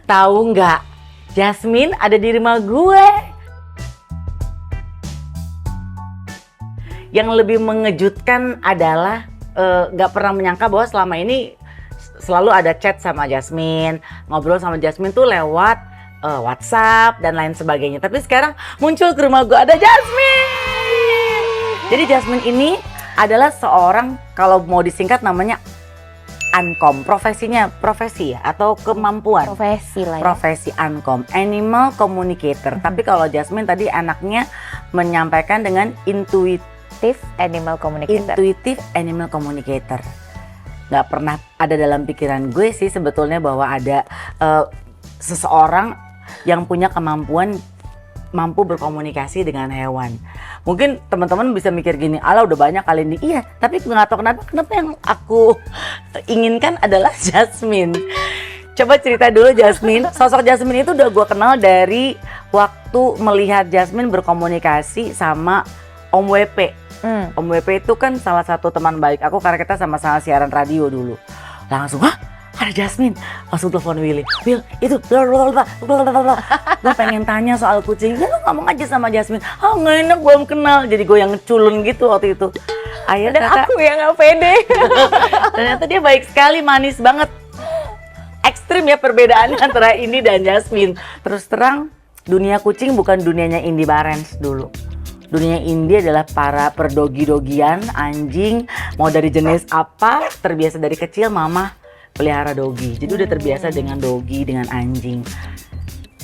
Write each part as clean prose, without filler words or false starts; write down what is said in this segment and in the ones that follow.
Tahu nggak? Jasmine ada di rumah gue. Yang lebih mengejutkan adalah nggak pernah menyangka bahwa selama ini selalu ada chat sama Jasmine, ngobrol sama Jasmine tuh lewat WhatsApp dan lain sebagainya. Tapi sekarang muncul ke rumah gue ada Jasmine. Jadi Jasmine ini adalah seorang, kalau mau disingkat namanya Ankom, profesi ya atau kemampuan? Profesi lah ya. Profesi Ankom, Animal Communicator. Tapi kalau Jasmine tadi anaknya menyampaikan dengan Intuitive Animal Communicator. Gak pernah ada dalam pikiran gue sih sebetulnya bahwa ada seseorang yang punya kemampuan mampu berkomunikasi dengan hewan. Mungkin teman-teman bisa mikir gini, ala udah banyak kali ini. Iya, tapi nggak tahu kenapa yang aku inginkan adalah Jasmine. Coba cerita dulu Jasmine. Sosok Jasmine itu udah gue kenal dari waktu melihat Jasmine berkomunikasi sama Om WP. Om WP itu kan salah satu teman baik aku karena kita sama-sama siaran radio dulu. Langsung, ada Jasmine, langsung telepon Willy. Will, itu gue pengen tanya soal kucing. Ya lu ngomong aja sama Jasmine. Nggak enak, belum kenal. Jadi gue yang culun gitu waktu itu. Dan aku yang nggak pede. Ternyata dia baik sekali, manis banget. Ekstrim ya perbedaannya antara Indi dan Jasmine. Terus terang, dunia kucing bukan dunianya Indi Barens dulu. Dunia Indi adalah para perdogi-dogian, anjing, mau dari jenis apa, terbiasa dari kecil mama pelihara dogi. Jadi udah terbiasa dengan dogi, dengan anjing.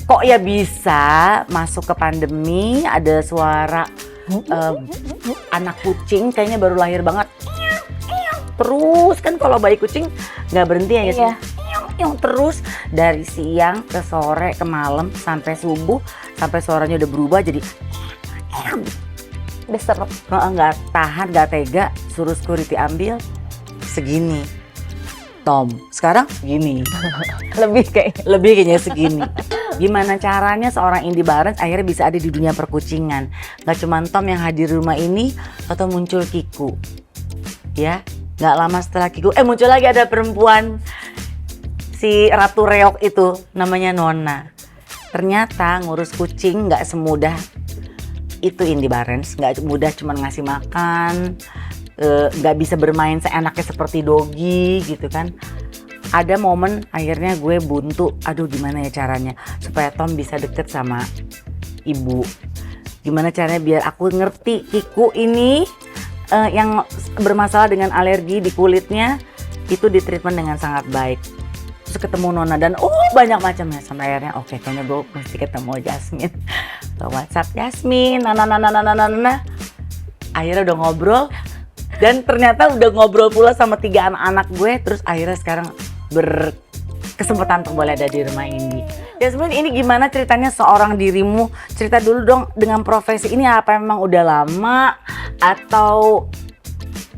Kok ya bisa masuk ke pandemi, ada suara anak kucing kayaknya baru lahir banget. Terus kan kalau bayi kucing nggak berhenti ya guys. Terus dari siang ke sore ke malam sampai subuh, sampai suaranya udah berubah jadi udah serem. Nggak tahan, nggak tega, suruh security ambil segini. Tom, sekarang gini. Lebih kayaknya segini. Gimana caranya seorang Indi Barens akhirnya bisa ada di dunia perkucingan? Nggak cuma Tom yang hadir di rumah ini, atau muncul Kiku. Ya, nggak lama setelah Kiku, muncul lagi ada perempuan. Si Ratu Reok itu namanya Nona. Ternyata ngurus kucing nggak semudah itu Indi Barens, nggak mudah cuma ngasih makan, nggak bisa bermain seenaknya seperti dogi gitu kan. Ada momen akhirnya gue buntu, aduh gimana ya caranya supaya Tom bisa deket sama ibu. Gimana caranya biar aku ngerti Kiku ini yang bermasalah dengan alergi di kulitnya itu ditreatment dengan sangat baik. Terus ketemu Nona dan banyak macamnya, sampai akhirnya oke, kayaknya gue mesti ketemu Jasmine. WhatsApp Jasmine, nana. Akhirnya udah ngobrol dan ternyata udah ngobrol pula sama 3 anak-anak gue. Terus akhirnya sekarang berkesempatan untuk boleh ada di rumah Indi. Jasmine, ini gimana ceritanya seorang dirimu? Cerita dulu dong dengan profesi ini, apa memang udah lama atau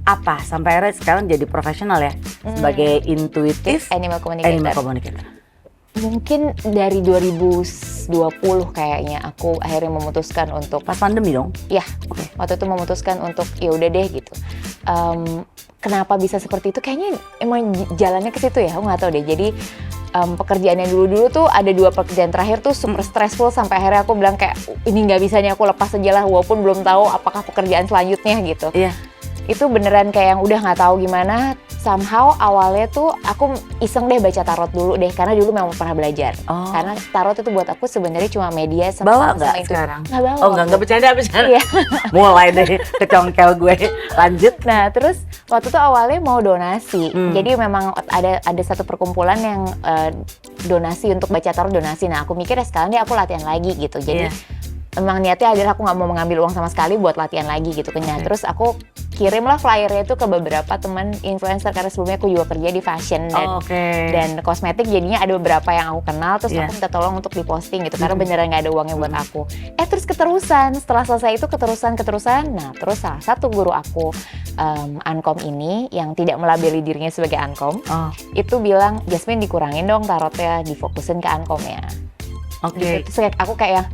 apa sampai akhirnya sekarang jadi profesional ya sebagai intuitive Animal Communicator? Mungkin dari 2020 kayaknya aku akhirnya memutuskan untuk pas pandemi dong. Ya, waktu itu memutuskan untuk ya udah deh gitu. Kenapa bisa seperti itu? Kayaknya emang jalannya ke situ ya, aku nggak tahu deh. Jadi pekerjaan yang dulu tuh ada 2 pekerjaan terakhir tuh super stressful sampai akhirnya aku bilang kayak ini nggak bisa nih, aku lepas aja lah walaupun belum tahu apakah pekerjaan selanjutnya gitu. Iya. Itu beneran kayak yang udah nggak tahu gimana. Somehow awalnya tuh aku iseng deh baca tarot dulu deh, karena dulu memang pernah belajar. Karena tarot itu buat aku sebenarnya cuma media sama bawa nggak sekarang? Nggak bawa. Nggak bercanda. Iya. Mulai deh kecongkel gue. Lanjut. Nah terus waktu itu awalnya mau donasi. Jadi memang ada satu perkumpulan yang donasi untuk baca tarot donasi. Nah aku mikir ya sekarang deh aku latihan lagi gitu. Jadi memang niatnya adalah aku nggak mau mengambil uang sama sekali buat latihan lagi gitu kan. Terus aku kirimlah flyernya itu ke beberapa teman influencer karena sebelumnya aku juga kerja di fashion dan kosmetik, jadinya ada beberapa yang aku kenal. Terus aku minta tolong untuk diposting gitu karena beneran nggak ada uangnya buat aku. Terus keterusan setelah selesai itu keterusan. Nah terus salah satu guru aku Ankom ini yang tidak melabeli dirinya sebagai Ankom itu bilang, Jasmine dikurangin dong tarotnya, difokusin ke Ankomnya. Gitu. Terus aku kayak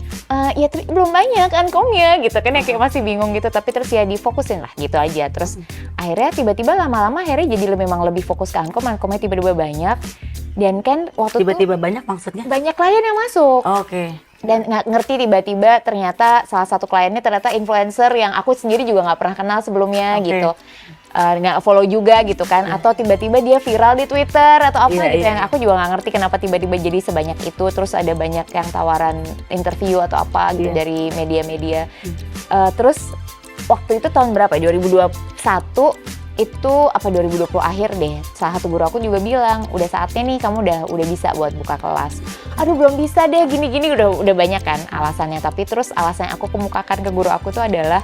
ya belum banyak Ankomnya gitu kan ya, kayak masih bingung gitu, tapi terus ya difokusin lah gitu aja. Terus akhirnya tiba-tiba lama-lama akhirnya jadi memang lebih fokus ke Ankomnya tiba-tiba banyak. Dan kan waktu Tiba-tiba banyak maksudnya? itu banyak klien yang masuk. Oke. Dan nggak ngerti tiba-tiba ternyata salah satu kliennya ternyata influencer yang aku sendiri juga nggak pernah kenal sebelumnya Oke. gitu. Nggak follow juga gitu kan. Atau tiba-tiba dia viral di Twitter atau apa Iya, gitu iya. yang aku juga nggak ngerti kenapa tiba-tiba jadi sebanyak itu. Terus ada banyak yang tawaran interview atau apa gitu Iya. dari media-media. Terus waktu itu tahun berapa ya? 2021 itu apa 2020 akhir deh. Salah satu guru aku juga bilang, udah saatnya nih kamu udah bisa buat buka kelas. Aduh belum bisa deh gini-gini udah banyak kan alasannya. Tapi terus alasan yang aku kemukakan ke guru aku tuh adalah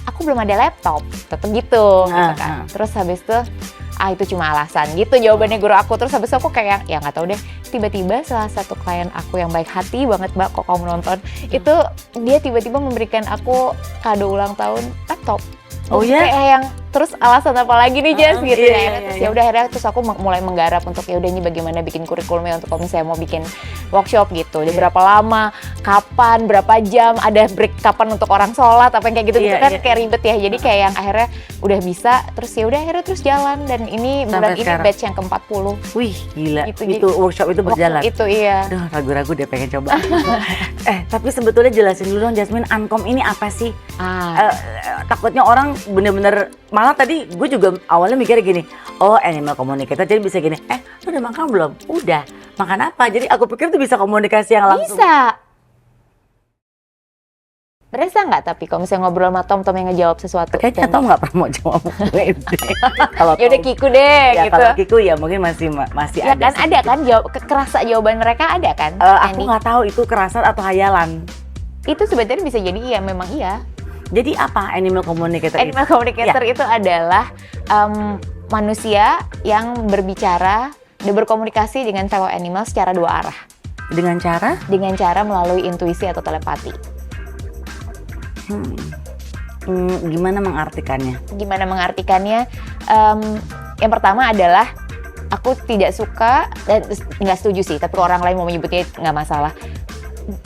aku belum ada laptop, tetep gitu, gitu kan. Terus habis itu itu cuma alasan gitu jawabannya guru aku. Terus habis itu aku kayak ya nggak tahu deh. Tiba-tiba salah satu klien aku yang baik hati banget Mbak, kok kamu nonton, itu dia tiba-tiba memberikan aku kado ulang tahun laptop. Oh ya? Kayak yang terus alasan apa lagi nih Jess gitu iya, ya. iya, Terus iya. ya udah akhirnya terus aku mulai menggarap untuk ya udah ini bagaimana bikin kurikulumnya untuk kalau misalnya mau bikin workshop gitu. Jadi berapa lama, kapan, berapa jam, ada break kapan untuk orang sholat apa yang kayak gitu Iya, kan iya. kayak ribet ya. Jadi kayak yang akhirnya udah bisa terus ya udah akhirnya terus jalan dan ini Sampai bulan ini sekarang. batch yang ke-40. Wih, gila. Gitu, Itu workshop itu berjalan. Waktu itu iya. Aduh, ragu-ragu deh pengen coba. Tapi sebetulnya jelasin dulu dong Jasmine, Uncom ini apa sih? Takutnya orang bener-bener, malah tadi gue juga awalnya mikirnya gini, oh animal communicator jadi bisa gini, lu udah makan belum? Udah, makan apa? Jadi aku pikir tuh bisa komunikasi yang langsung. Bisa. Berasa nggak tapi kalau misalnya ngobrol sama Tom yang ngejawab sesuatu? Kayaknya Tom nggak pernah mau jawab gue deh. Kalau Ya udah Tom- Kiku deh ya, gitu. kalau Kiku ya mungkin masih Ya ada. kan ada kan kerasa jawaban mereka ada kan? Aku Andy? nggak tahu itu kerasan atau hayalan. Itu sebenarnya bisa jadi iya memang iya. Jadi apa animal communicator itu? Animal communicator itu adalah manusia yang berbicara dan berkomunikasi dengan fellow animal secara dua arah. Dengan cara? Dengan cara melalui intuisi atau telepati. Gimana mengartikannya? Gimana mengartikannya? Yang pertama adalah aku tidak suka, nggak setuju sih, tapi orang lain mau menyebutnya nggak masalah.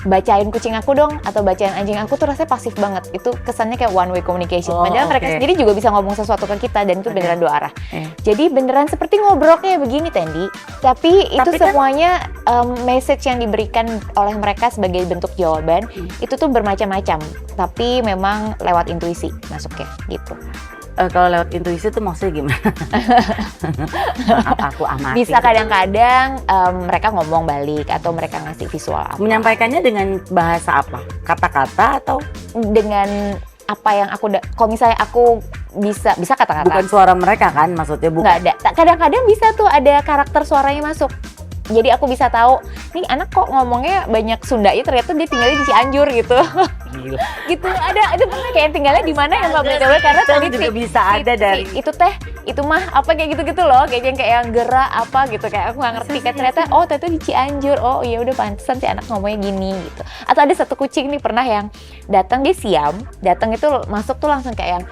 Bacain kucing aku dong atau bacain anjing aku tuh rasanya pasif banget. Itu kesannya kayak one way communication. Oh, Padahal mereka oke. sendiri juga bisa ngomong sesuatu ke kita dan itu Oke. beneran dua arah. Eh. Jadi beneran seperti ngobrol kayak begini Tendi. Tapi itu kan- semuanya message yang diberikan oleh mereka sebagai bentuk jawaban itu tuh bermacam-macam. Tapi memang lewat intuisi masuknya gitu. Kalau lewat intuisi tuh maksudnya gimana? Maaf, aku amati. Bisa kadang-kadang mereka ngomong balik atau mereka ngasih visual apa. Menyampaikannya dengan bahasa apa? Kata-kata atau Dengan apa yang kalau misalnya aku bisa kata-kata. bukan suara mereka kan? Maksudnya bukan. Nggak ada. Kadang-kadang bisa tuh ada karakter suaranya masuk. Jadi aku bisa tahu, nih anak kok ngomongnya banyak Sundanya, ternyata dia tinggalnya di Cianjur gitu. Gila. Gitu ada pernah kayak tinggalnya di mana ya Mbak BTW karena Itu tadi juga bisa ada dari- itu teh itu mah apa kayak gitu-gitu loh kayak yang gerak apa gitu kayak aku nggak ngerti kan ternyata ternyata di Cianjur, oh iya udah pantesan si anak ngomongnya gini gitu. Atau ada satu kucing nih pernah yang datang dia siam, datang itu masuk tuh langsung kayak yang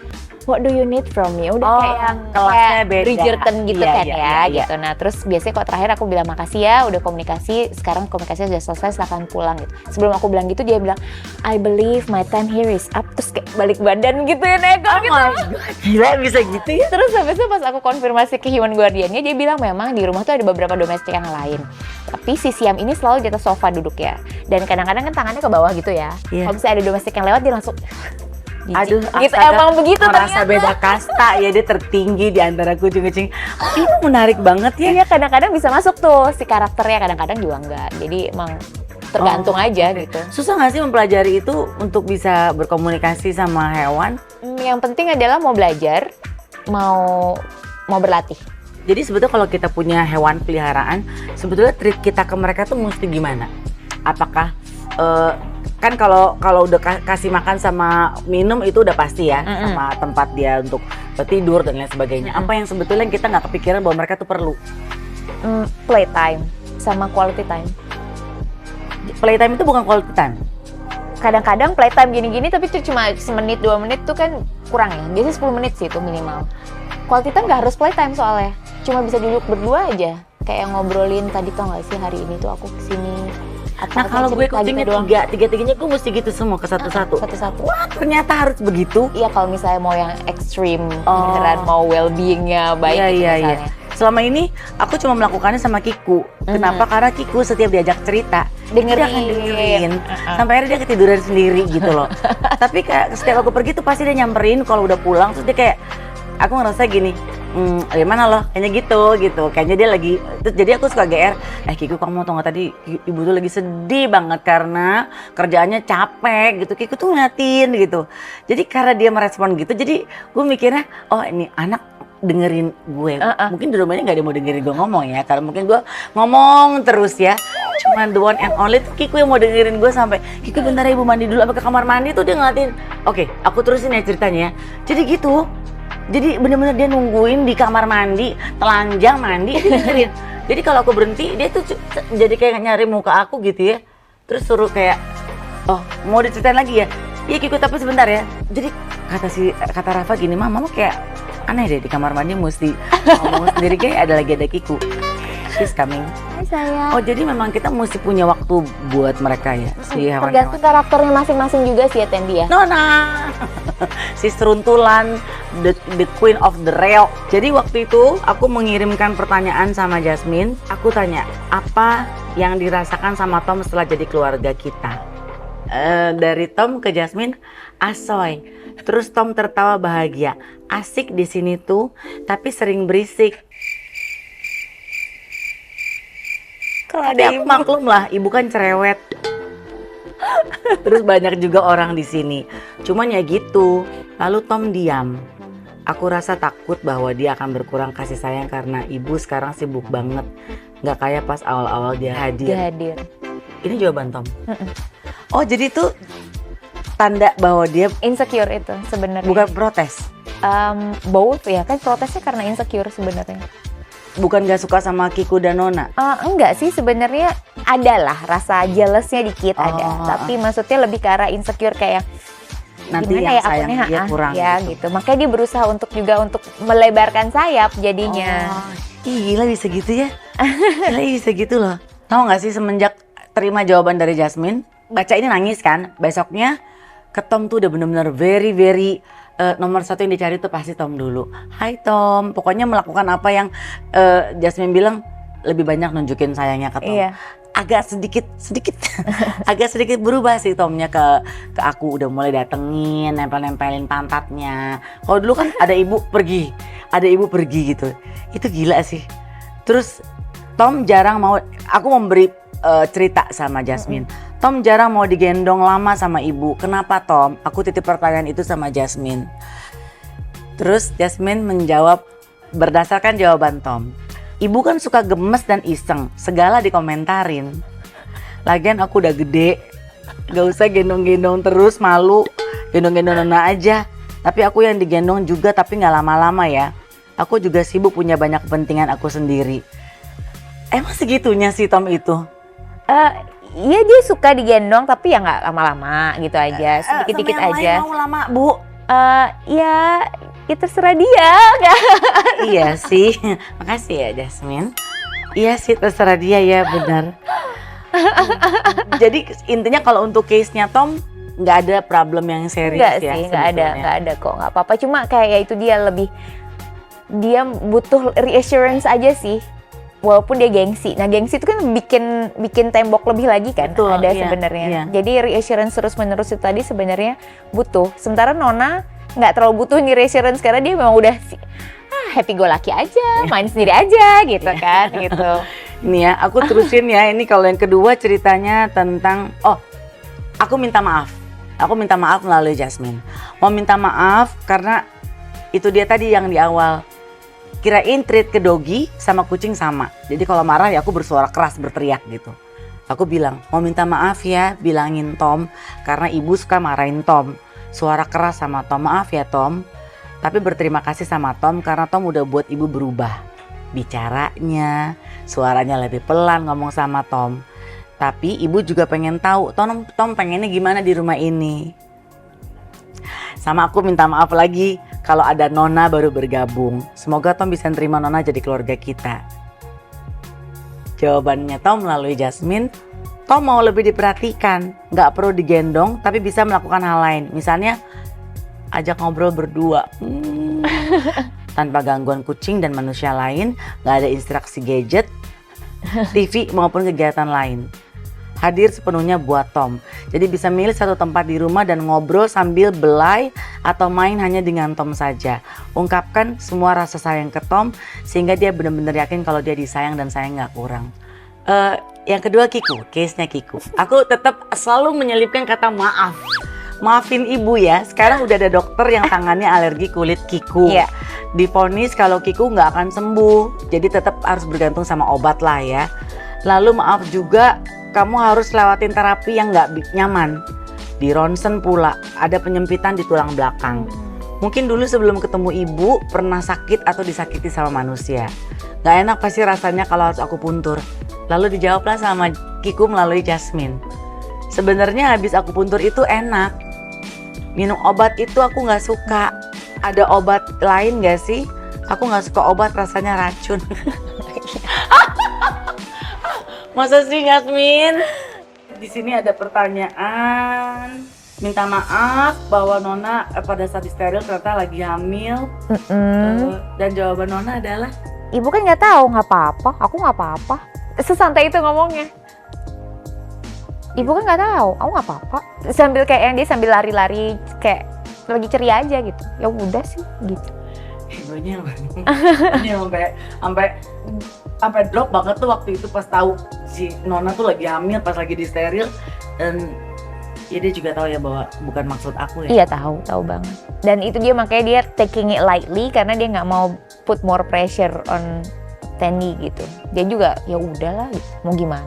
what do you need from me? Udah Oh, kayak yang kelasnya beda. Bridgerton gitu Iya, kan iya, ya iya, iya. gitu. Nah terus biasanya kalau terakhir aku bilang makasih ya udah komunikasi, sekarang komunikasinya sudah selesai silakan pulang gitu. Sebelum aku bilang gitu dia bilang I believe my time here is up, terus kayak balik badan gitu ya neko gitu. my God, gila bisa gitu ya? Terus habis itu pas aku konfirmasi ke human guardian-nya dia bilang memang di rumah tuh ada beberapa domestik yang lain. Tapi si Siam ini selalu di atas sofa duduk ya. Dan kadang-kadang kan tangannya ke bawah gitu ya. Iya. Kalau misalnya ada domestik yang lewat dia langsung Aduh, gitu astaga, emang begitu merasa ternyata. beda kasta ya, dia tertinggi di antara kucing-kucing. Itu menarik banget ya. Iya kadang-kadang bisa masuk tuh si karakternya, kadang-kadang juga enggak. Jadi emang tergantung Oh, aja oke. gitu. Susah nggak sih mempelajari itu untuk bisa berkomunikasi sama hewan? Yang penting adalah mau belajar, mau berlatih. Jadi sebetulnya kalau kita punya hewan peliharaan, sebetulnya treat kita ke mereka tuh mesti gimana? Apakah kan kalau udah kasih makan sama minum itu udah pasti ya, sama tempat dia untuk tidur dan lain sebagainya. Apa yang sebetulnya kita nggak kepikiran bahwa mereka tuh perlu? Playtime sama quality time. Playtime itu bukan quality time. Kadang-kadang playtime gini-gini tapi itu cuma semenit 2 menit tuh kan kurang ya. Biasanya 10 menit sih itu minimal. Quality time nggak harus playtime soalnya. Cuma bisa duduk berdua aja. Kayak ngobrolin tadi tau nggak sih hari ini tuh aku kesini. Nah kalau gue kucingnya tiga-tiganya gue mesti gitu semua ke satu-satu. Satu-satu. Wah ternyata harus begitu. Iya kalau misalnya mau yang ekstrim, Oh. beneran mau well-beingnya baik Iya, gitu iya, misalnya. iya. selama ini aku cuma melakukannya sama Kiku. Kenapa? Karena Kiku setiap diajak cerita dia akan dengerin sampai akhirnya dia ketiduran sendiri gitu loh. Tapi setiap aku pergi tuh pasti dia nyamperin kalau udah pulang, terus dia kayak, aku ngerasa gini, gimana loh, kayaknya gitu, kayaknya dia lagi, terus jadi aku suka GR, Kiku kamu tau gak tadi ibu tuh lagi sedih banget karena kerjaannya capek gitu, Kiku tuh ngeliatin gitu. Jadi karena dia merespon gitu, jadi gue mikirnya, oh ini anak dengerin gue, mungkin di rumahnya gak ada yang mau dengerin gue ngomong ya, karena mungkin gue ngomong terus ya. Cuman the one and only tuh Kiku yang mau dengerin gue sampai, Kiku bentar ya ibu mandi dulu, apa ke kamar mandi tuh dia ngeliatin. Oke, aku terusin ya ceritanya ya. Jadi gitu. Jadi bener-bener dia nungguin di kamar mandi, telanjang mandi, dia dengerin. Jadi kalau aku berhenti, dia tuh jadi kayak nyari muka aku gitu ya. Terus suruh kayak, oh mau diceritain lagi ya? Iya Kiku tapi sebentar ya. Jadi kata Rafa gini, mama kayak aneh deh di kamar mandi mesti ngomong sendiri kayak ada Kiku. She's coming. Hai sayang. Oh jadi memang kita mesti punya waktu buat mereka ya, si hewan-hewan. Tergantung karakternya masing-masing juga sih ya Tendi ya. Nona, si seruntulan, the queen of the reok. Jadi waktu itu aku mengirimkan pertanyaan sama Jasmine. Aku tanya, apa yang dirasakan sama Tom setelah jadi keluarga kita? Dari Tom ke Jasmine, asoy. Terus Tom tertawa bahagia. Asik di sini tuh, tapi sering berisik. Kalau ada aku maklum lah, ibu kan cerewet. Terus banyak juga orang di sini. Cuman ya gitu. Lalu Tom diam. Aku rasa takut bahwa dia akan berkurang kasih sayang karena ibu sekarang sibuk banget. Nggak kayak pas awal-awal dia hadir. Ini jawaban Tom. Oh jadi itu tanda bahwa dia Insecure itu sebenarnya. bukan protes. Both ya kan, protesnya karena insecure sebenarnya. Bukan gak suka sama Kiku dan Nona. Enggak sih, sebenarnya ada lah rasa jealousnya dikit ada. Tapi maksudnya lebih ke arah insecure kayak Nanti gimana yang ya sayang akunnya dia kurang ya gitu. Makanya dia berusaha untuk melebarkan sayap jadinya. Gila bisa gitu ya. Gila bisa gitu loh. Tahu gak sih semenjak terima jawaban dari Jasmine, baca ini nangis kan. Besoknya ke Tom tuh udah bener-bener very nomor satu yang dicari tuh pasti Tom dulu. Hai Tom, pokoknya melakukan apa yang Jasmine bilang, lebih banyak nunjukin sayangnya ke Tom. Iya. Agak sedikit agak sedikit berubah sih Tomnya ke aku, udah mulai datengin, nempelin pantatnya. Kalau dulu kan ada ibu pergi gitu. Itu gila sih. Terus Tom jarang mau, aku memberi cerita sama Jasmine. Tom jarang mau digendong lama sama ibu. Kenapa Tom? Aku titip pertanyaan itu sama Jasmine. Terus Jasmine menjawab berdasarkan jawaban Tom. Ibu kan suka gemes dan iseng, segala dikomentarin. Lagian aku udah gede, gak usah gendong-gendong terus, malu. Gendong-gendong Nona aja. Tapi aku yang digendong juga tapi gak lama-lama ya. Aku juga sibuk punya banyak kepentingan aku sendiri. Emang segitunya sih Tom itu? Iya dia suka digendong tapi ya nggak lama-lama gitu aja, sedikit-sedikit aja. Mau lama bu? Ya terserah dia. Iya sih, makasih ya Jasmine. Iya sih terserah dia ya, benar. Jadi intinya kalau untuk case-nya Tom nggak ada problem yang serius Nggak ya? sih, nggak ada kok, nggak apa-apa. Cuma kayak ya itu dia butuh reassurance aja sih. Walaupun dia gengsi. Nah gengsi itu kan bikin tembok lebih lagi kan. Betul, ada iya, sebenarnya. iya. Jadi reassurance terus menerus itu tadi sebenarnya butuh. Sementara Nona nggak terlalu butuh nih reassurance karena dia memang udah happy go lucky aja, main sendiri aja gitu kan gitu. Ini ya, aku terusin ya. Ini kalau yang kedua ceritanya tentang aku minta maaf. Aku minta maaf melalui Jasmine. Mau minta maaf karena itu dia tadi yang di awal. Kirain treat ke doggy sama kucing sama. Jadi kalau marah ya aku bersuara keras, berteriak gitu. Aku bilang, mau minta maaf ya, bilangin Tom. Karena ibu suka marahin Tom. Suara keras sama Tom, maaf ya Tom. Tapi berterima kasih sama Tom karena Tom udah buat ibu berubah. Bicaranya, suaranya lebih pelan ngomong sama Tom. Tapi ibu juga pengen tahu, Tom pengennya gimana di rumah ini. Sama aku minta maaf lagi kalau ada Nona baru bergabung. Semoga Tom bisa terima Nona jadi keluarga kita. Jawabannya Tom melalui Jasmine, Tom mau lebih diperhatikan, nggak perlu digendong tapi bisa melakukan hal lain. Misalnya ajak ngobrol berdua. tanpa gangguan kucing dan manusia lain, nggak ada instruksi gadget, TV maupun kegiatan lain. Hadir sepenuhnya buat Tom. Jadi bisa milih satu tempat di rumah dan ngobrol sambil belai atau main hanya dengan Tom saja. Ungkapkan semua rasa sayang ke Tom sehingga dia benar-benar yakin kalau dia disayang dan sayang nggak kurang. Yang kedua Kiku, case-nya Kiku. Aku tetap selalu menyelipkan kata maaf. Maafin ibu ya, sekarang udah ada dokter yang tangannya alergi kulit Kiku. Iya. Divonis kalau Kiku nggak akan sembuh, jadi tetap harus bergantung sama obat lah ya. Lalu maaf juga, kamu harus lewatin terapi yang nggak nyaman. Di ronsen pula, ada penyempitan di tulang belakang. Mungkin dulu sebelum ketemu ibu, pernah sakit atau disakiti sama manusia. Gak enak pasti rasanya kalau harus aku puntur. Lalu dijawablah sama Kiku melalui Jasmine. Sebenarnya habis aku puntur itu enak. Minum obat itu aku nggak suka. Ada obat lain nggak sih? Aku nggak suka obat, rasanya racun. Masa sih Jasmine? Di sini ada pertanyaan. Minta maaf bahwa Nona pada saat steril ternyata lagi hamil. Dan jawaban Nona adalah Ibu kan nggak tahu, nggak apa-apa. Aku nggak apa-apa. Sesantai itu ngomongnya. Ibu kan nggak tahu, aku nggak apa-apa. Sambil kayak yang dia sambil lari-lari kayak lagi ceria aja gitu. Ya udah sih gitu. Ibunya sampai drop banget tuh waktu itu pas tahu si Nona tuh lagi hamil pas lagi di steril, dan ya dia juga tahu ya bahwa bukan maksud aku ya. Iya tahu banget. Dan itu dia makanya dia taking it lightly karena dia nggak mau put more pressure on Tandy gitu. Dia juga ya udahlah gitu. Mau gimana?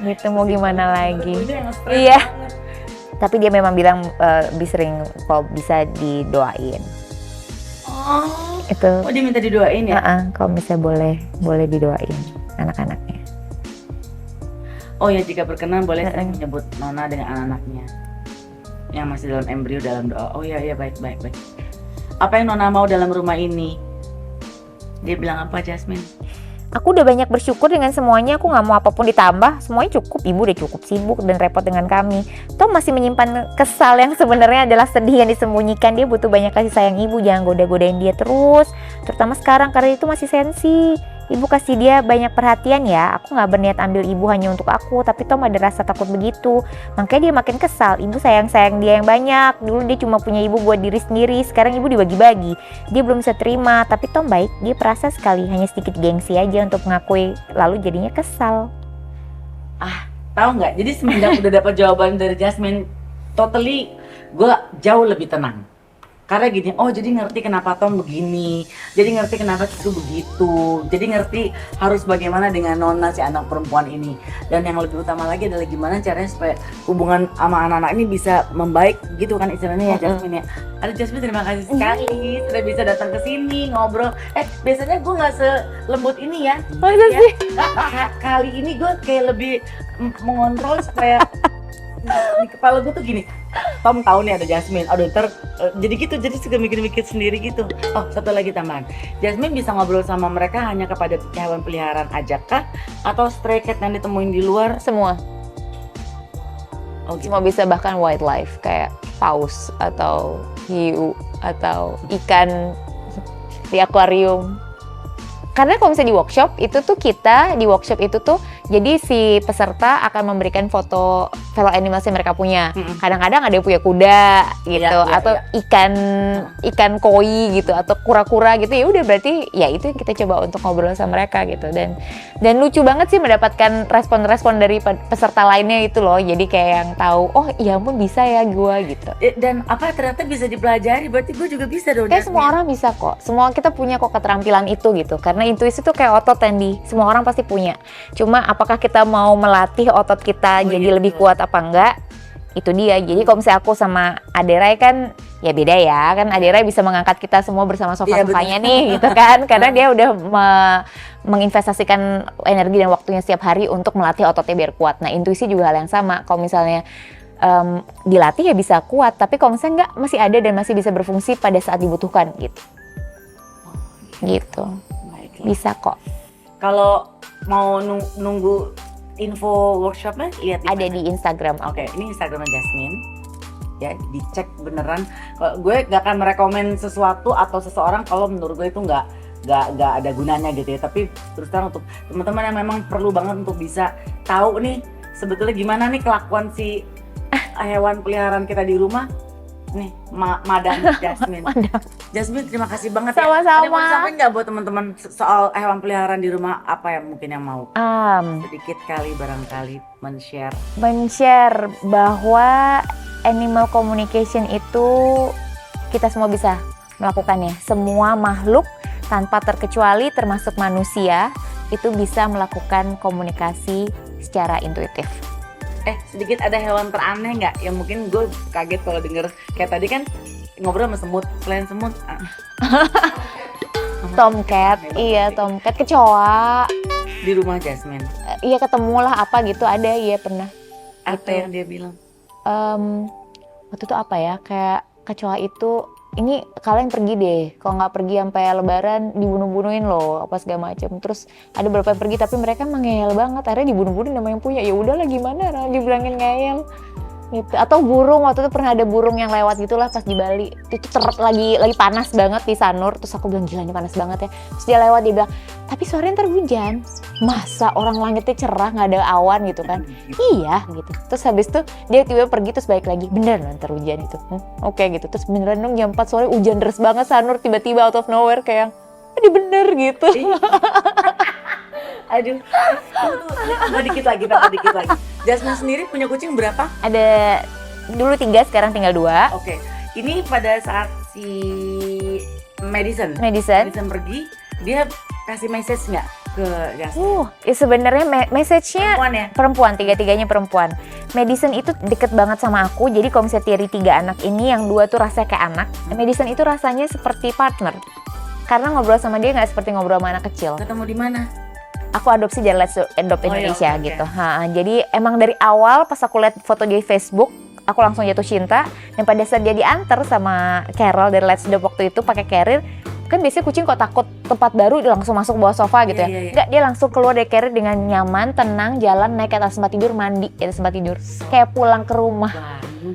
Gitu mau gimana lagi? Iya. Tapi dia memang bilang lebih sering kalau bisa didoain. Oh, Itu. oh dia minta didoain ya? Kalau misalnya boleh didoain anak-anaknya. Oh ya, jika berkenan boleh saya menyebut Nona dengan anak-anaknya yang masih dalam embrio dalam doa. Oh iya baik. Apa yang Nona mau dalam rumah ini? Dia bilang apa, Jasmine? Aku udah banyak bersyukur dengan semuanya, aku nggak mau apapun ditambah, semuanya cukup. Ibu udah cukup sibuk dan repot dengan kami. Tom masih menyimpan kesal yang sebenarnya adalah sedih yang disembunyikan. Dia butuh banyak kasih sayang ibu, jangan goda-godain dia terus. Terutama sekarang karena itu masih sensi. Ibu kasih dia banyak perhatian ya. Aku nggak berniat ambil ibu hanya untuk aku, tapi Tom ada rasa takut begitu. Makanya dia makin kesal. Ibu sayang dia yang banyak. Dulu dia cuma punya ibu buat diri sendiri. Sekarang ibu dibagi-bagi. Dia belum bisa terima. Tapi Tom baik. Dia perasa sekali. Hanya sedikit gengsi aja untuk mengakui. Lalu jadinya kesal. Tahu nggak? Jadi semenjak udah dapat jawaban dari Jasmine, totally gue jauh lebih tenang. Karena gini, oh jadi ngerti kenapa Tom begini, jadi ngerti kenapa Kiku begitu, jadi ngerti harus bagaimana dengan Nona si anak perempuan ini. Dan yang lebih utama lagi adalah gimana caranya supaya hubungan sama anak-anak ini bisa membaik gitu kan istilahnya ya Jasmine ya. Aduh Jasmine, terima kasih sekali sudah bisa datang ke sini ngobrol. Biasanya gue nggak selembut ini ya. Masa sih? Kali ini gue kayak lebih mengontrol supaya di kepala gue tuh gini, Tom tahu nih ada Jasmine, jadi gitu, jadi suka mikir-mikir sendiri gitu. Oh, satu lagi tambahan, Jasmine bisa ngobrol sama mereka hanya kepada hewan peliharaan aja kah? Atau stray cat yang ditemuin di luar? Semua. Oh, gitu. Semua bisa, bahkan wildlife kayak paus atau hiu atau ikan di akuarium. Karena kalau misalnya di workshop itu tuh jadi si peserta akan memberikan foto fellow animals yang mereka punya. Kadang-kadang ada yang punya kuda gitu, atau ikan koi gitu, atau kura-kura gitu. Ya udah berarti ya itu yang kita coba untuk ngobrol sama mereka gitu. Dan lucu banget sih mendapatkan respon-respon dari peserta lainnya itu loh. Jadi kayak yang tahu, oh ya ampun bisa ya gue gitu. Dan ternyata bisa dipelajari, berarti gue juga bisa dong. Kayak semua orang bisa kok. Semua kita punya kok keterampilan itu gitu. Karena intuisi tuh kayak otot, Tandy. Semua orang pasti punya. Cuma apakah kita mau melatih otot kita jadi lebih kuat apa enggak? Itu dia. Jadi kalau misalnya aku sama Aderai kan ya beda ya. Kan Aderai bisa mengangkat kita semua bersama sofa-sofanya nih gitu kan. Karena dia udah menginvestasikan energi dan waktunya setiap hari untuk melatih ototnya biar kuat. Nah, intuisi juga hal yang sama. Kalau misalnya dilatih ya bisa kuat, tapi kalau misalnya enggak, masih ada dan masih bisa berfungsi pada saat dibutuhkan gitu. Gitu. Bisa kok. Kalau mau nunggu info workshopnya lihat ada di Instagram. Oke, ini Instagramnya Jasmine. ya, dicek beneran. Kalau gue nggak akan merekomen sesuatu atau seseorang kalau menurut gue itu nggak ada gunanya gitu ya. Tapi terus terang untuk teman-teman yang memang perlu banget untuk bisa tahu nih sebetulnya gimana nih kelakuan si hewan peliharaan kita di rumah. Nih, Madam Jasmine. Jasmine, terima kasih banget ya. Sama-sama. Ada mau disampaikan nggak buat teman-teman soal hewan peliharaan di rumah, apa yang mungkin yang mau? Sedikit kali barangkali men-share bahwa animal communication itu kita semua bisa melakukannya. Semua makhluk tanpa terkecuali termasuk manusia itu bisa melakukan komunikasi secara intuitif. Sedikit ada hewan teraneh nggak? Yang mungkin gue kaget kalau denger kayak tadi kan ngobrol sama semut. Selain semut, Tomcat, iya tomcat, kecoa. di rumah Jasmine. Iya ketemu lah apa gitu ada, iya pernah. Apa Gitu. yang dia bilang? Waktu itu apa ya, kayak kecoa itu, ini kalian pergi deh, kalau nggak pergi sampai lebaran dibunuh-bunuhin loh apa segala macam. Terus ada beberapa yang pergi tapi mereka emang ngeyel banget, akhirnya dibunuh-bunuhin sama yang punya. Ya udahlah gimana, dibilangin ngeyel gitu. Atau burung, waktu itu pernah ada burung yang lewat gitulah pas di Bali, itu lagi panas banget di Sanur. Terus aku bilang gila ini panas banget ya. Terus dia lewat, dia bilang tapi suaranya ntar hujan. Masa orang langitnya cerah nggak ada awan gitu kan? Iya gitu. Terus habis itu dia tiba-tiba pergi terus balik lagi, bener ntar hujan itu. Oke gitu. Terus beneran dong jam 4 sore hujan deras banget Sanur, tiba-tiba out of nowhere kayak ini bener gitu. Aduh, tambah dikit lagi. Jasmine sendiri punya kucing berapa? Ada dulu 3, sekarang tinggal 2. Oke, ini pada saat si Madison pergi, dia kasih message nggak ke Jasmine? Ya sebenarnya message-nya Perempuan ya? perempuan, 3-tiganya perempuan. Madison itu deket banget sama aku, jadi kalau misalnya dari 3 anak ini, yang 2 tuh rasanya kayak anak. Madison itu rasanya seperti partner, karena ngobrol sama dia nggak seperti ngobrol sama anak kecil. Ketemu di mana? Aku adopsi dari Let's Adopt Indonesia iya, gitu. Jadi emang dari awal pas aku lihat foto dia di Facebook, aku langsung jatuh cinta. Dan pada saat dia diantar sama Carol dari Let's Adopt waktu itu pakai carrier, kan biasanya kucing kok takut tempat baru dia langsung masuk bawah sofa gitu ya. Enggak, dia langsung keluar dari carrier dengan nyaman, tenang, jalan naik ke atas tempat tidur, mandi di atas tempat tidur. Kayak pulang ke rumah.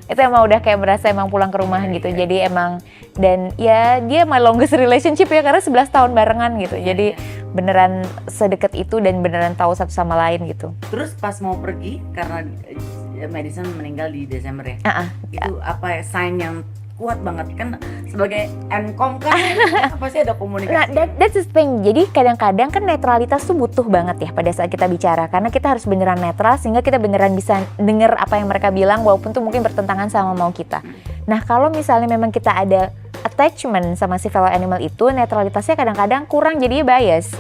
Itu emang udah kayak berasa emang pulang ke rumah gitu. Jadi emang, dan ya dia my longest relationship ya, karena 11 tahun barengan gitu. Jadi beneran sedekat itu dan beneran tahu satu sama lain gitu. Terus pas mau pergi, karena Madison meninggal di Desember ya, itu apa ya, sign yang kuat banget kan sebagai Ncom kan pasti ada komunikasi. Nah, that's the thing. Jadi kadang-kadang kan netralitas tuh butuh banget ya pada saat kita bicara, karena kita harus beneran netral sehingga kita beneran bisa denger apa yang mereka bilang walaupun tuh mungkin bertentangan sama mau kita. Nah, kalau misalnya memang kita ada attachment sama si fellow animal itu, netralitasnya kadang-kadang kurang, jadinya bias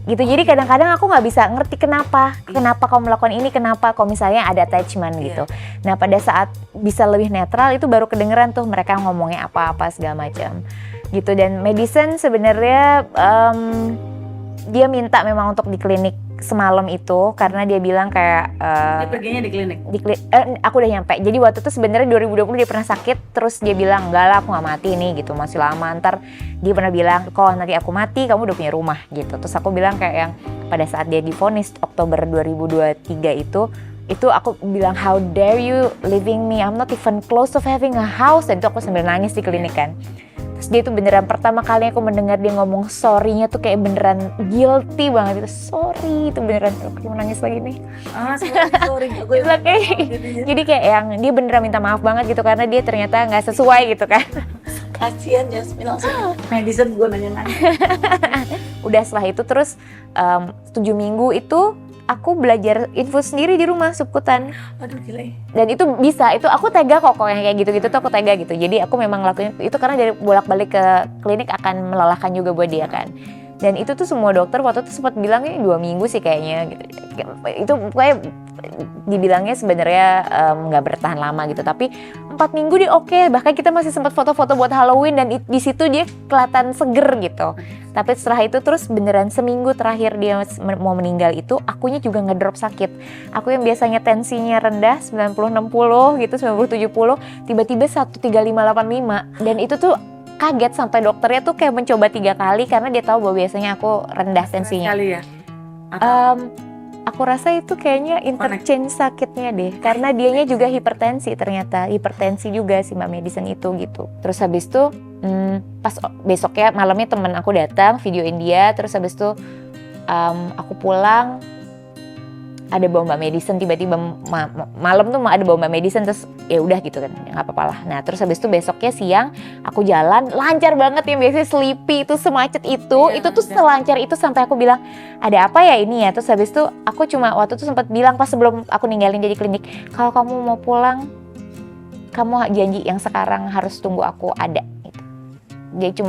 gitu. Jadi kadang-kadang aku nggak bisa ngerti kenapa kamu melakukan ini, kenapa kalau misalnya ada attachment gitu. Nah, pada saat bisa lebih netral itu baru kedengeran tuh mereka ngomongnya apa-apa segala macam gitu. Dan Madison sebenarnya dia minta memang untuk di klinik semalam itu karena dia bilang kayak dia perginya di klinik. Aku udah nyampe. Jadi waktu itu sebenarnya 2020 dia pernah sakit, terus dia bilang enggak lah aku nggak mati nih gitu, masih lama. Ntar dia pernah bilang kalau nanti aku mati kamu udah punya rumah gitu. Terus aku bilang kayak yang pada saat dia divonis Oktober 2023 itu aku bilang how dare you leaving me, I'm not even close of having a house. Dan itu aku sambil nangis di klinik kan. Terus dia tuh beneran pertama kali aku mendengar dia ngomong sorry-nya tuh kayak beneran guilty banget itu. Sorry, itu beneran aku mau nangis lagi nih. Sorry. Jadi kayak yang dia beneran minta maaf banget gitu karena dia ternyata nggak sesuai gitu kan. Kasian Jasmine langsung Madison gue nanya-nanya. Udah setelah itu terus 7 minggu itu aku belajar infus sendiri di rumah subkutan. Aduh gila. Dan itu bisa, itu aku tega kok yang kayak gitu-gitu tuh aku tega gitu. Jadi aku memang ngelakuin itu karena dari bolak-balik ke klinik akan melelahkan juga buat dia kan. Dan itu tuh semua dokter waktu itu sempat bilang ini 2 minggu sih kayaknya gitu. Itu kayak dibilangnya sebenarnya nggak bertahan lama gitu, tapi 4 minggu dia oke. Bahkan kita masih sempat foto-foto buat Halloween dan di situ dia kelihatan seger gitu. Tapi setelah itu terus beneran seminggu terakhir dia mau meninggal itu akunya juga ngedrop sakit. Aku yang biasanya tensinya rendah 90-60 gitu, 90-70 tiba-tiba 135-85 dan itu tuh kaget sampai dokternya tuh kayak mencoba 3 kali karena dia tahu bahwa biasanya aku rendah tensinya. Sekali ya? Aku aku rasa itu kayaknya interchange sakitnya deh, karena dianya juga hipertensi ternyata, hipertensi juga si Mbak Madison itu gitu. Terus habis itu pas besoknya malamnya temen aku datang videoin dia, terus habis itu aku pulang ada bau Mbak Madison, tiba-tiba malam tuh ada bau Mbak Madison, terus ya udah gitu kan, nggak apa-apa lah. Nah terus habis itu besoknya siang aku jalan lancar banget, yang biasanya sleepy itu semacet itu tuh selancar itu sampai aku bilang ada apa ya ini ya. Terus habis itu aku cuma waktu itu sempat bilang pas sebelum aku ninggalin jadi klinik, kalau kamu mau pulang kamu janji yang sekarang harus tunggu aku ada gitu.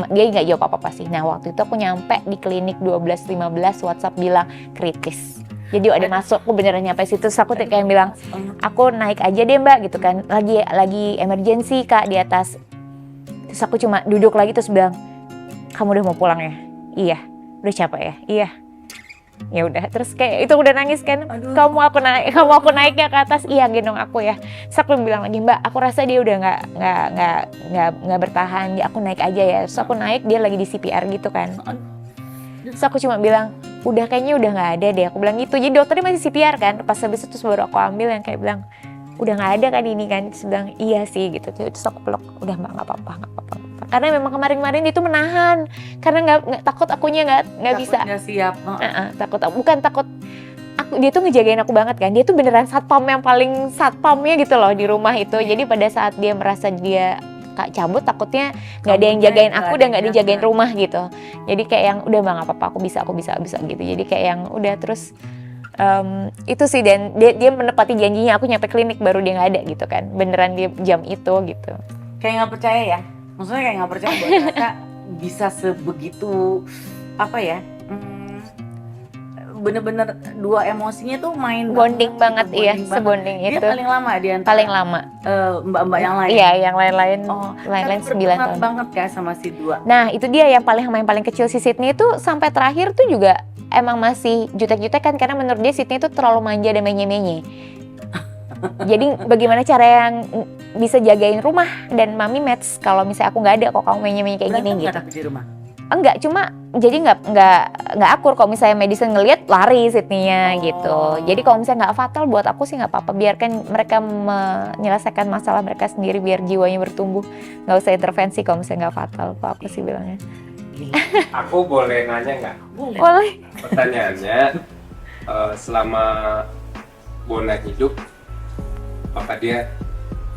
Dia nggak jawab apa-apa sih. Nah waktu itu aku nyampe di klinik 12.15 WhatsApp bilang kritis. Jadi ada masuk, aku beneran nyampe situ, terus aku kayak bilang, aku naik aja deh Mbak gitu kan, lagi emergency Kak di atas. Terus aku cuma duduk lagi terus bilang, kamu udah mau pulang ya? Iya. Udah capek ya? Iya. Ya udah, terus kayak itu udah nangis kan, kamu aku naik ya ke atas, iya gendong aku ya. Terus aku bilang lagi, Mbak, aku rasa dia udah nggak bertahan, aku naik aja ya. Terus aku naik, dia lagi di CPR gitu kan. Terus aku cuma bilang, udah kayaknya udah nggak ada deh, aku bilang gitu. Jadi dokternya masih CPR kan, pas habis itu baru aku ambil yang kayak bilang, udah nggak ada kan ini kan. Terus bilang iya sih gitu. Terus aku peluk, udah Mbak nggak apa-apa. Karena memang kemarin dia tuh menahan, karena nggak takut akunya nggak bisa. Nggak siap. Bukan takut. Dia tuh ngejagain aku banget kan. Dia tuh beneran satpam yang paling satpamnya gitu loh di rumah itu. Jadi pada saat dia merasa dia cabut, takutnya nggak ada yang jagain aku, udah nggak dijagain rumah gitu. Jadi kayak yang udah Bang nggak apa-apa, aku bisa gitu. Jadi kayak yang udah terus itu sih, dan dia menepati janjinya, aku nyampe klinik baru dia nggak ada gitu kan, beneran dia jam itu gitu. Kayak nggak percaya ya, maksudnya kayak nggak percaya bahwa ternyata bisa sebegitu apa ya, bener-bener dua emosinya tuh main bonding banget gitu, iya, sebonding itu. Dia paling lama di antara paling lama mbak-mbak yang lain. Iya, yang lain-lain lain 9 tahun banget kan sama si dua. Nah itu dia yang paling kecil, si Sydney itu sampai terakhir tuh juga emang masih jutek-jutek kan, karena menurut dia Sydney itu terlalu manja dan menye-menye. Jadi bagaimana cara yang bisa jagain rumah dan mami match kalau misalnya aku nggak ada, kok kamu menye-menye kayak gini gitu. Di rumah? Enggak, cuma jadi nggak akur kalau misalnya Madison ngelihat lari Sydney-nya gitu. Jadi kalau misalnya nggak fatal buat aku sih nggak apa-apa, biarkan mereka menyelesaikan masalah mereka sendiri biar jiwanya bertumbuh, nggak usah intervensi kalau misalnya nggak fatal. Kok aku sih bilangnya. Aku boleh nanya nggak? Boleh. Pertanyaannya, selama Bona hidup, apa dia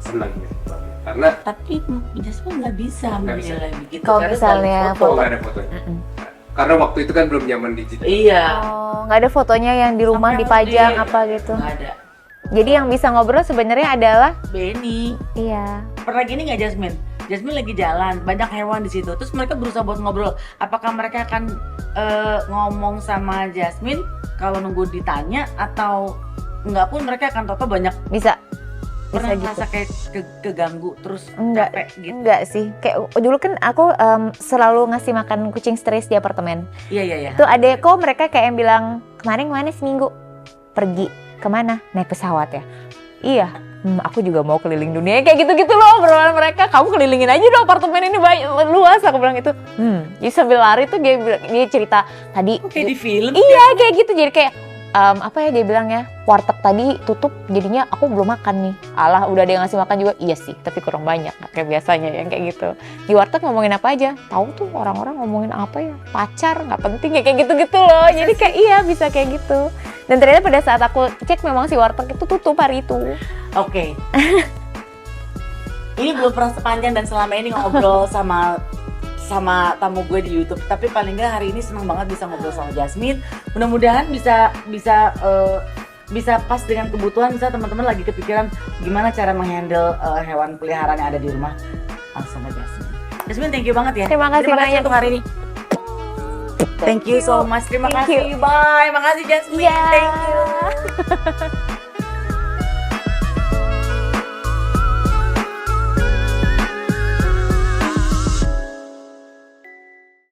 senang gitu? Karena tapi Jasmine nggak bisa menilai begitu. Kalau misalnya nggak ada fotonya. Karena waktu itu kan belum nyaman digital. Iya. Oh, nggak ada fotonya yang di rumah dipajang apa gitu. Nggak ada. Jadi yang bisa ngobrol sebenarnya adalah Benny. Iya. Pernah gini nggak Jasmine? Jasmine lagi jalan, banyak hewan di situ. Terus mereka berusaha buat ngobrol. Apakah mereka akan ngomong sama Jasmine kalau nunggu ditanya, atau enggak pun mereka akan toto banyak Bisa pernah gitu. merasa kayak keganggu terus Enggak, capek gitu? enggak sih. Kayak dulu kan aku selalu ngasih makan kucing stres di apartemen. Iya. Tuh adekku mereka kayak yang bilang, kemarin kemana seminggu? Pergi. Kemana? Naik pesawat ya? Iya. Aku juga mau keliling dunia, kayak gitu-gitu loh obrolan mereka. Kamu kelilingin aja dong apartemen ini luas, aku bilang itu. Jadi sambil lari tuh dia cerita tadi. Kayak di film. Iya kayak gitu, jadi kayak apa ya dia bilang ya, warteg tadi tutup jadinya aku belum makan nih. Alah udah ada yang ngasih makan juga, iya sih tapi kurang banyak kayak biasanya yang kayak gitu. Di warteg ngomongin apa aja, tahu tuh orang-orang ngomongin apa ya, pacar nggak penting ya, kayak gitu-gitu loh. Jadi kayak iya bisa kayak gitu. Dan ternyata pada saat aku cek memang si warteg itu tutup hari itu. Oke. Ini belum pernah sepanjang dan selama ini ngobrol sama tamu gue di YouTube, tapi paling nggak hari ini senang banget bisa ngobrol sama Jasmine. Mudah-mudahan bisa pas dengan kebutuhan. Bisa teman-teman lagi kepikiran gimana cara menghandle hewan peliharaan yang ada di rumah, langsung sama Jasmine. Jasmine, thank you banget ya. Terima kasih banyak untuk hari ini. Thank you so much. Terima kasih. Bye. Makasih Jasmine. Yeah. Thank you.